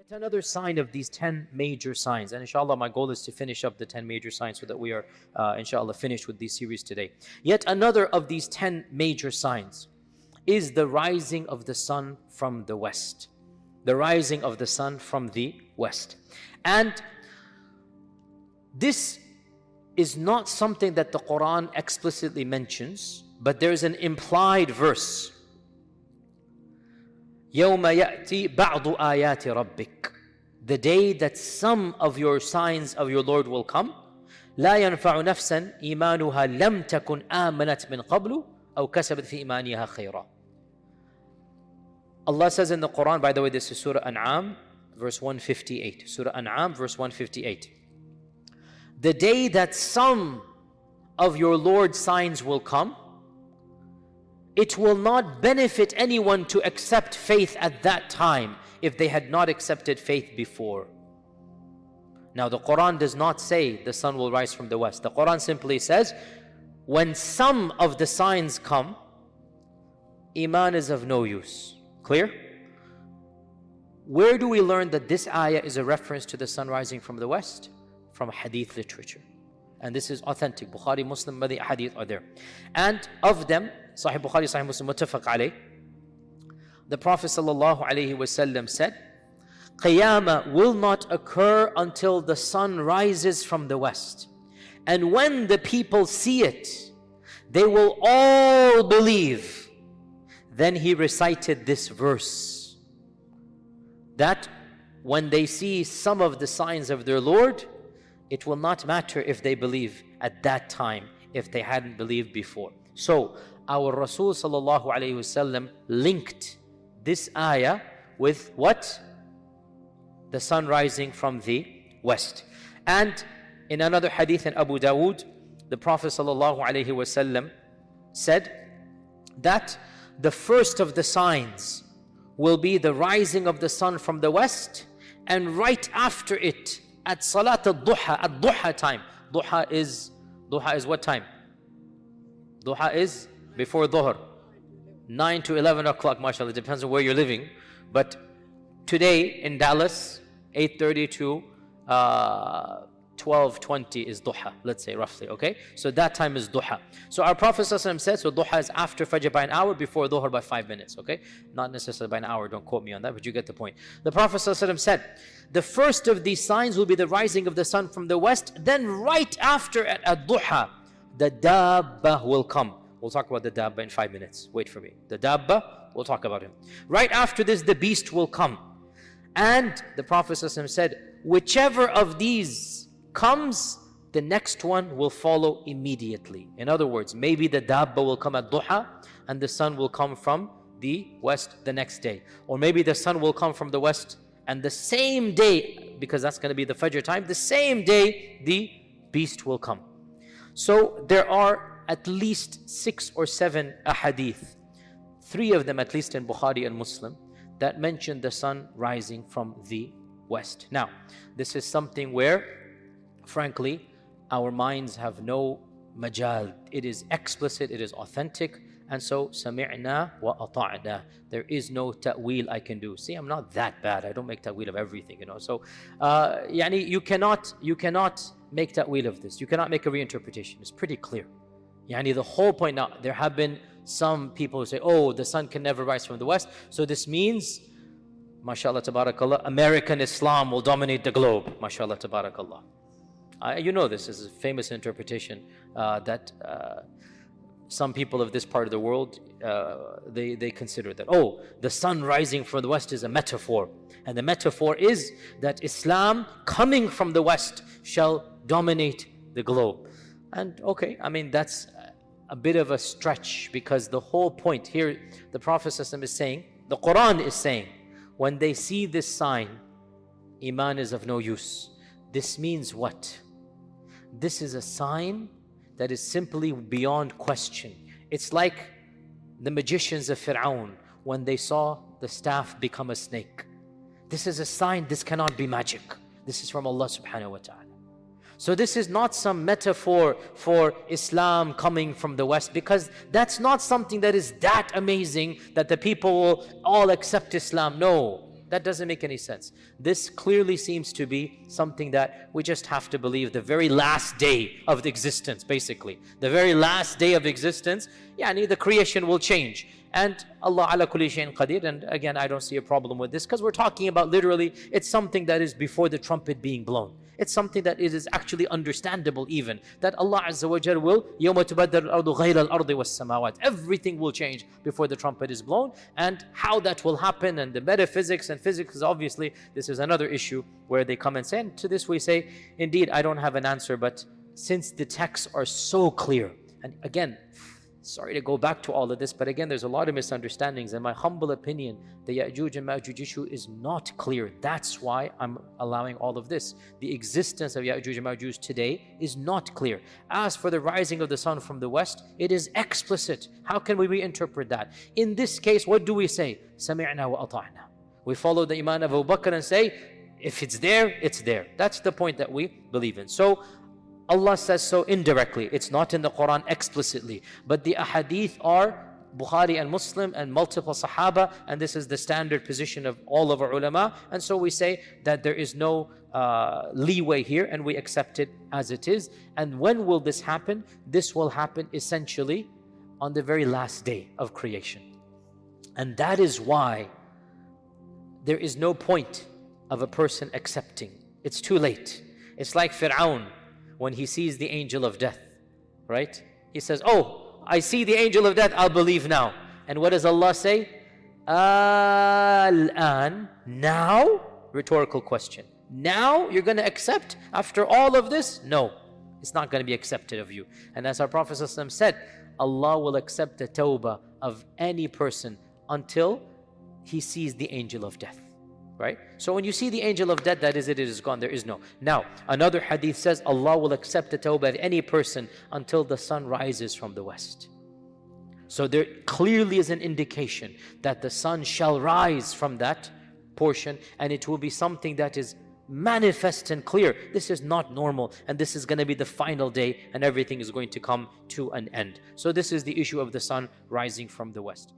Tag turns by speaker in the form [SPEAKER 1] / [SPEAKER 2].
[SPEAKER 1] Yet another sign of these 10 major signs, and inshallah my goal is to finish up the 10 major signs so that we are inshallah finished with this series today. Yet another of these 10 major signs is the rising of the sun from the west. The rising of the sun from the west. And this is not something that the Quran explicitly mentions, but there's an implied verse. يَوْمَ يَأْتِي بَعْضُ آيَاتِ رَبِّكَ. The day that some of your signs of your Lord will come. لَا يَنْفَعُ نَفْسًا إِيمَانُهَا لَمْ تَكُنْ آمَنَتْ مِنْ قَبْلُ أَوْ كَسَبَتْ فِي إِيمَانِهَا خَيْرًا. Allah says in the Quran, by the way, this is Surah An'am, verse 158. Surah An'am, verse 158. The day that some of your Lord's signs will come, it will not benefit anyone to accept faith at that time if they had not accepted faith before. Now the Quran does not say the sun will rise from the west. The Quran simply says, when some of the signs come, Iman is of no use. Clear? Where do we learn that this ayah is a reference to the sun rising from the west? From Hadith literature. And this is authentic. Bukhari, Muslim, many Hadith are there. And of them, Sahih Bukhari, Sahih Muslim, muttafaq alayh, the Prophet sallallahu alayhi wasallam said, Qiyamah will not occur until the sun rises from the west. And when the people see it, they will all believe. Then he recited this verse, that when they see some of the signs of their Lord, it will not matter if they believe at that time, if they hadn't believed before. So, our Rasul sallallahu alayhi wasallam linked this ayah with what? The sun rising from the west. And in another hadith in Abu Dawood, the Prophet sallallahu alayhi wasallam said that the first of the signs will be the rising of the sun from the west, and right after it, at Salat al-Duha, at Duha time. Duha is what time? Duha is before Dhuhr. 9 to 11 o'clock, mashallah, depends on where you're living. But today in Dallas, 8:30 to 12:20 is Duha, let's say roughly, okay? So that time is Duha. So our Prophet ﷺ said, so Duha is after Fajr by an hour, before Dhuhr by 5 minutes, okay? Not necessarily by an hour, don't quote me on that, but you get the point. The Prophet ﷺ said, the first of these signs will be the rising of the sun from the west, then right after at Duha, the Dabba will come. We'll talk about the Dabba in 5 minutes, wait for me. The Dabba, we'll talk about him. Right after this, the beast will come. And the Prophet ﷺ said, whichever of these comes, the next one will follow immediately. In other words, maybe the Dabba will come at Duha and the sun will come from the west the next day. Or maybe the sun will come from the west and the same day, because that's going to be the Fajr time, the same day the beast will come. So there are at least 6 or 7 ahadith, 3 of them at least in Bukhari and Muslim, that mention the sun rising from the west. Now, this is something where, frankly, our minds have no majal. It is explicit, it is authentic, and so sami'na wa ata'na. There is no ta'wil I can do. See, I'm not that bad. I don't make ta'wil of everything, you know. So, you cannot make ta'wil of this. You cannot make a reinterpretation. It's pretty clear. The whole point now, there have been some people who say, oh, the sun can never rise from the west. So this means, mashallah tabarakallah, American Islam will dominate the globe. Mashallah tabarakallah. You know this is a famous interpretation that some people of this part of the world, they consider that, oh, the sun rising from the west is a metaphor. And the metaphor is that Islam coming from the west shall dominate the globe. And okay, I mean, that's a bit of a stretch, because the whole point here, the Prophet ﷺ is saying, the Quran is saying, when they see this sign, Iman is of no use. This means what? This is a sign that is simply beyond question. It's like the magicians of Fir'aun when they saw the staff become a snake. This is a sign, this cannot be magic. This is from Allah subhanahu wa ta'ala. So this is not some metaphor for Islam coming from the West, because that's not something that is that amazing that the people will all accept Islam. No. That doesn't make any sense. This clearly seems to be something that we just have to believe, the very last day of the existence, basically. The very last day of existence, yani the creation will change. And Allah ala kulli shayin qadir. And again, I don't see a problem with this, because we're talking about literally, it's something that is before the trumpet being blown. It's something that is actually understandable even, that Allah Azza wa Jal will يَوْمَ تُبَدَّلُ الْأَرْضُ غَيْرَ الْأَرْضِ وَالسَّمَاوَاتِ. Everything will change before the trumpet is blown, and how that will happen, and the metaphysics and physics, obviously this is another issue where they come and say, and to this we say, indeed I don't have an answer, but since the texts are so clear, and again, sorry to go back to all of this, but again, there's a lot of misunderstandings. In my humble opinion, the Ya'juj and Ma'juj issue is not clear. That's why I'm allowing all of this. The existence of Ya'juj and Ma'juj today is not clear. As for the rising of the sun from the west, it is explicit. How can we reinterpret that? In this case, what do we say? Sami'na wa ata'na. We follow the Iman of Abu Bakr and say, if it's there, it's there. That's the point that we believe in. So, Allah says so indirectly. It's not in the Quran explicitly. But the ahadith are Bukhari and Muslim and multiple Sahaba, and this is the standard position of all of our ulama. And so we say that there is no leeway here, and we accept it as it is. And when will this happen? This will happen essentially on the very last day of creation. And that is why there is no point of a person accepting. It's too late. It's like Fir'aun, when he sees the angel of death, right? He says, oh, I see the angel of death, I'll believe now. And what does Allah say? Al-an, now? Rhetorical question. Now you're going to accept after all of this? No, it's not going to be accepted of you. And as our Prophet ﷺ said, Allah will accept the tawbah of any person until he sees the angel of death. Right? So when you see the angel of death, that is it is gone, there is no. Now, another hadith says Allah will accept the tawbah of any person until the sun rises from the west. So there clearly is an indication that the sun shall rise from that portion, and it will be something that is manifest and clear. This is not normal, and this is going to be the final day, and everything is going to come to an end. So this is the issue of the sun rising from the west.